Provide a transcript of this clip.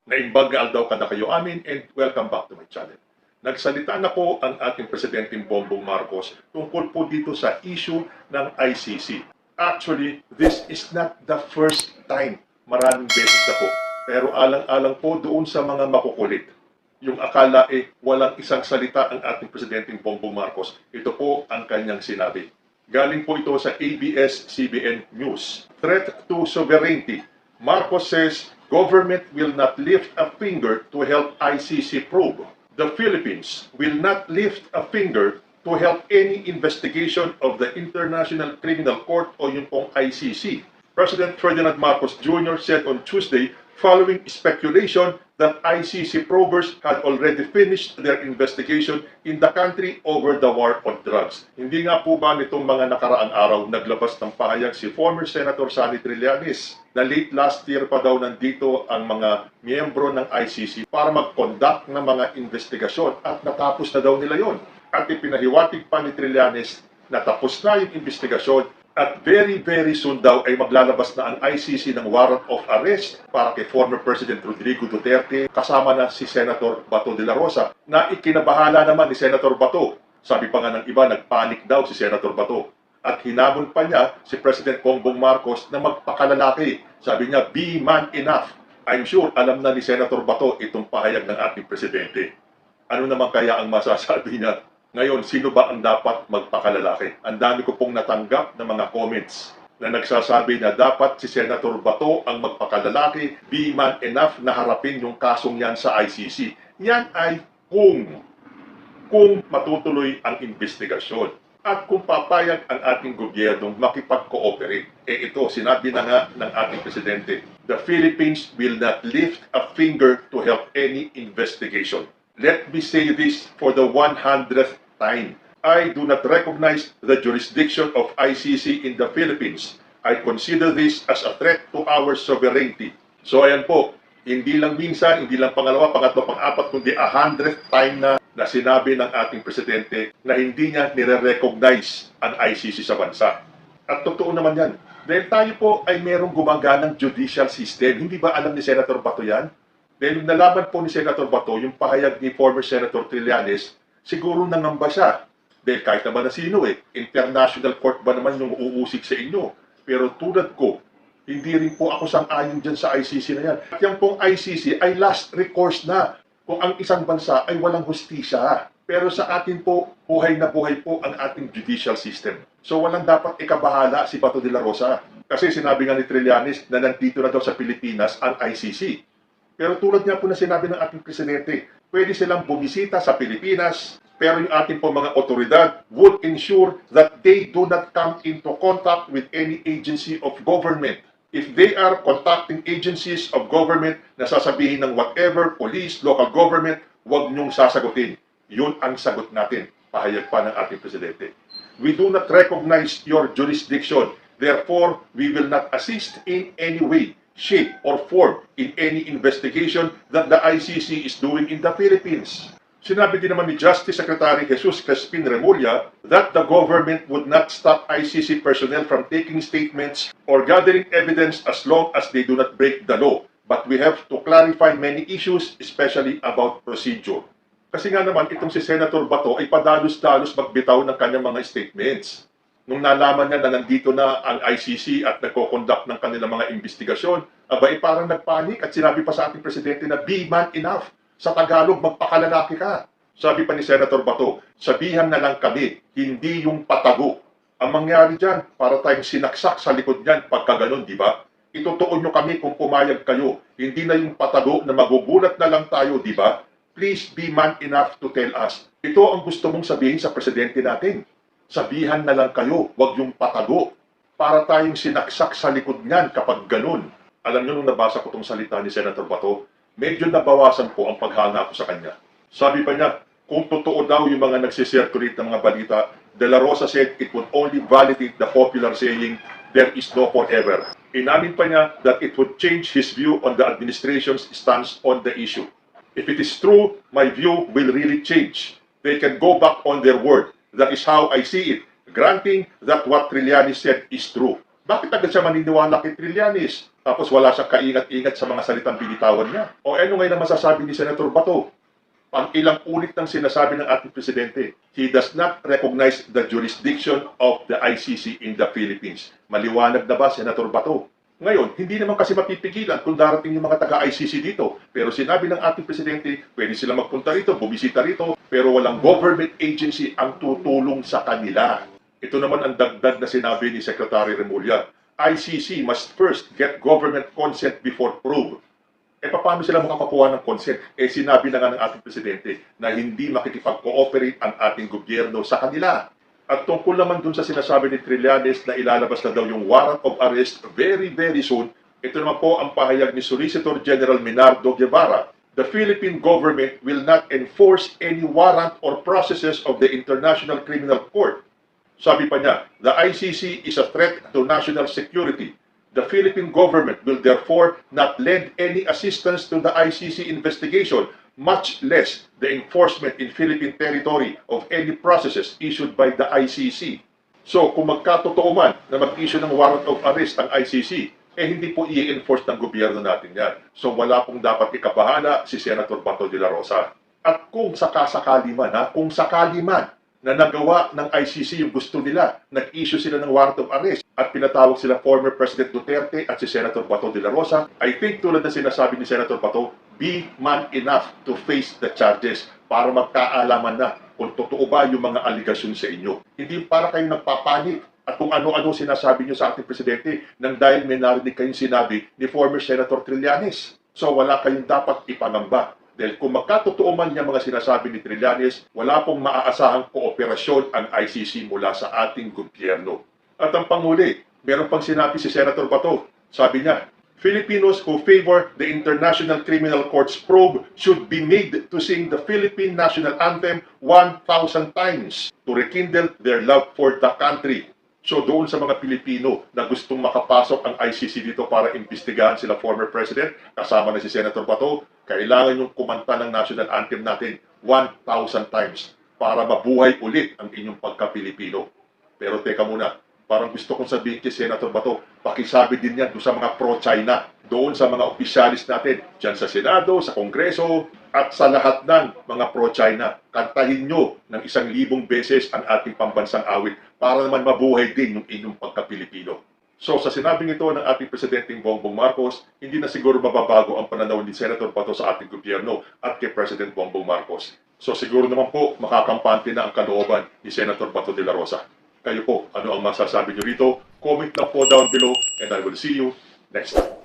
Naimbagal daw kada kayo amin and welcome back to my channel. Nagsalita na po ang ating Presidenteng Bongbong Marcos tungkol po dito sa issue ng ICC. Actually, this is not the first time. Maraming beses na po. Pero alang-alang po doon sa mga makukulit. Yung akala walang isang salita ang ating Presidenteng Bongbong Marcos. Ito po ang kanyang sinabi. Galing po ito sa ABS-CBN News. Threat to sovereignty. Marcos says government will not lift a finger to help ICC probe. The Philippines will not lift a finger to help any investigation of the International Criminal Court o yung pong ICC. President Ferdinand Marcos Jr. said on Tuesday following speculation that ICC probers had already finished their investigation in the country over the war on drugs. Hindi nga po ba nitong mga nakaraang araw naglabas ng pahayag si former Senator Sonny Trillanes na late last year pa daw nandito ang mga miyembro ng ICC para mag-conduct ng mga investigasyon at natapos na daw nila yon. At ipinahiwatig pa ni Trillanes na tapos na yung investigasyon at very soon daw ay maglalabas na ang ICC ng warrant of arrest para kay former President Rodrigo Duterte kasama na si Senator Bato de la Rosa na ikinabahala naman ni Senator Bato. Sabi pa nga ng iba, nagpanik daw si Senator Bato. At hinamon pa niya si President Bongbong Marcos na magpakalalaki. Sabi niya, be man enough. I'm sure alam na ni Senator Bato itong pahayag ng ating Presidente. Ano naman kaya ang masasabi niya? Ngayon, sino ba ang dapat magpakalalaki? Ang dami ko pong natanggap ng mga comments na nagsasabi na dapat si Senator Bato ang magpakalalaki, be man enough na harapin yung kasong yan sa ICC. Yan ay kung matutuloy ang investigasyon at kung papayag ang ating gobyernong makipag-cooperate. Ito, sinabi na nga ng ating Presidente, the Philippines will not lift a finger to help any investigation. Let me say this for the 100th time. I do not recognize the jurisdiction of ICC in the Philippines. I consider this as a threat to our sovereignty. So ayan po, hindi lang minsan, hindi lang pangalawa, pangatlo, pang-apat, kundi 100th time na sinabi ng ating Presidente na hindi niya nire-recognize ang ICC sa bansa. At totoo naman yan. Dahil tayo po ay merong gumaganang judicial system. Hindi ba alam ni Senator Bato yan? Dahil nalaman po ni Senator Bato yung pahayag ni former Senator Trillanes, siguro nangamba siya. Dahil kahit naman na sino international court ba naman yung uusig sa inyo? Pero tulad ko, hindi rin po ako sang-ayon dyan sa ICC na yan. At yung pong ICC ay last recourse na kung ang isang bansa ay walang hustisya. Pero sa atin po, buhay na buhay po ang ating judicial system. So walang dapat ikabahala si Bato de la Rosa. Kasi sinabi nga ni Trillanes na nandito na daw sa Pilipinas ang ICC. Pero tulad nga po na sinabi ng ating Presidente, pwede silang bumisita sa Pilipinas, pero yung ating po mga otoridad would ensure that they do not come into contact with any agency of government. If they are contacting agencies of government na sasabihin ng whatever, police, local government, huwag niyong sasagutin. Yun ang sagot natin, pahayag pa ng ating Presidente. We do not recognize your jurisdiction. Therefore, we will not assist in any way, shape, or form in any investigation that the ICC is doing in the Philippines. Sinabi din naman ni Justice Secretary Jesus Crespin Remulla that the government would not stop ICC personnel from taking statements or gathering evidence as long as they do not break the law. But we have to clarify many issues, especially about procedure. Kasi nga naman, itong si Senator Bato ay padalos-dalos magbitaw ng kanyang mga statements. Nung nalaman niya na nandito na ang ICC at nagko-conduct ng kanilang mga investigasyon, abay parang nagpanik at sinabi pa sa ating Presidente na be man enough. Sa Tagalog, magpakalalaki ka. Sabi pa ni Senator Bato, sabihan na lang kami, hindi yung patago. Ang mangyari dyan, para tayong sinaksak sa likod niyan pagka ganun, di ba? Itutuon nyo kami kung pumayag kayo. Hindi na yung patago na magugulat na lang tayo, di ba? Please be man enough to tell us. Ito ang gusto mong sabihin sa Presidente natin. Sabihan na lang kayo, wag yung patago. Para tayong sinaksak sa likod niyan kapag ganun. Alam nyo nung nabasa ko itong salita ni Senator Bato, medyo nabawasan po ang paghanga ko sa kanya. Sabi pa niya, kung totoo daw yung mga nagsisirculate ng mga balita, De La Rosa said it would only validate the popular saying, there is no forever. Inamin pa niya that it would change his view on the administration's stance on the issue. If it is true, my view will really change. They can go back on their word. That is how I see it. Granting that what Trillanes said is true. Bakit agad siya maniniwala kay Trillanes? Tapos wala siyang kaingat-ingat sa mga salitang binitawan niya. O ano ngayon ang masasabi ni Senator Bato? Pang ilang ulit ng sinasabi ng ating presidente, he does not recognize the jurisdiction of the ICC in the Philippines. Maliwanag na ba, Senator Bato? Ngayon, hindi naman kasi mapipigilan kung darating yung mga taga-ICC dito. Pero sinabi ng ating presidente, pwede sila magpunta rito, bumisita rito, pero walang government agency ang tutulong sa kanila. Ito naman ang dagdag na sinabi ni Secretary Remulla. ICC must first get government consent before probe. Paano sila makakuha ng consent? Sinabi na nga ng ating presidente na hindi makikipag-cooperate ang ating gobyerno sa kanila. At tungkol naman dun sa sinasabi ni Trillanes na ilalabas na daw yung warrant of arrest very, very soon, ito naman po ang pahayag ni Solicitor General Minardo Guevara. The Philippine government will not enforce any warrant or processes of the International Criminal Court. Sabi pa niya, the ICC is a threat to national security. The Philippine government will therefore not lend any assistance to the ICC investigation, much less the enforcement in Philippine territory of any processes issued by the ICC. So, kung magkatotoo man na mag-issue ng warrant of arrest ang ICC, hindi po i-enforce ng gobyerno natin yan. So, wala pong dapat ikabahala si Senator Bato de la Rosa. At kung sakasakali man, kung sakali man na nagawa ng ICC yung gusto nila, nag-issue sila ng warrant of arrest at pinatawag sila former President Duterte at si Senator Bato de la Rosa, I think tulad na sinasabi ni Senator Bato, be man enough to face the charges para magkaalaman na kung totoo ba yung mga aligasyon sa inyo. Hindi para kayo nagpapanik at kung ano-ano sinasabi nyo sa ating presidente nang dahil may narinig kayong sinabi ni former Senator Trillanes. So wala kayong dapat ipangamba. Dahil kung magkatotoo man yung mga sinasabi ni Trillanes, wala pong maaasahang kooperasyon ang ICC mula sa ating gobyerno. At ang panghuli, meron pang sinabi si Senator Bato. Sabi niya, Filipinos who favor the International Criminal Court's probe should be made to sing the Philippine National Anthem 1,000 times to rekindle their love for the country. So doon sa mga Pilipino na gustong makapasok ang ICC dito para imbestigahan sila former president, kasama na si Senator Bato, kailangan yung kumanta ng national anthem natin 1,000 times para mabuhay ulit ang inyong pagka-Pilipino. Pero teka muna, parang gusto kong sabihin kay Senator Bato, pakisabi din yan doon sa mga pro-China, doon sa mga opisyalis natin, dyan sa Senado, sa Kongreso, at sa lahat ng mga pro-China. Kantahin nyo ng 1,000 beses ang ating pambansang awit para naman mabuhay din yung inyong pagka-Pilipino. So sa sinabing ito ng ating Presidenteng Bongbong Marcos, hindi na siguro mababago ang pananaw ni Senator Bato sa ating gobyerno at kay President Bongbong Marcos. So siguro naman po makakampante na ang kalooban ni Senator Bato de la Rosa. Kayo po, ano ang masasabi nyo rito? Comment lang po down below and I will see you next time.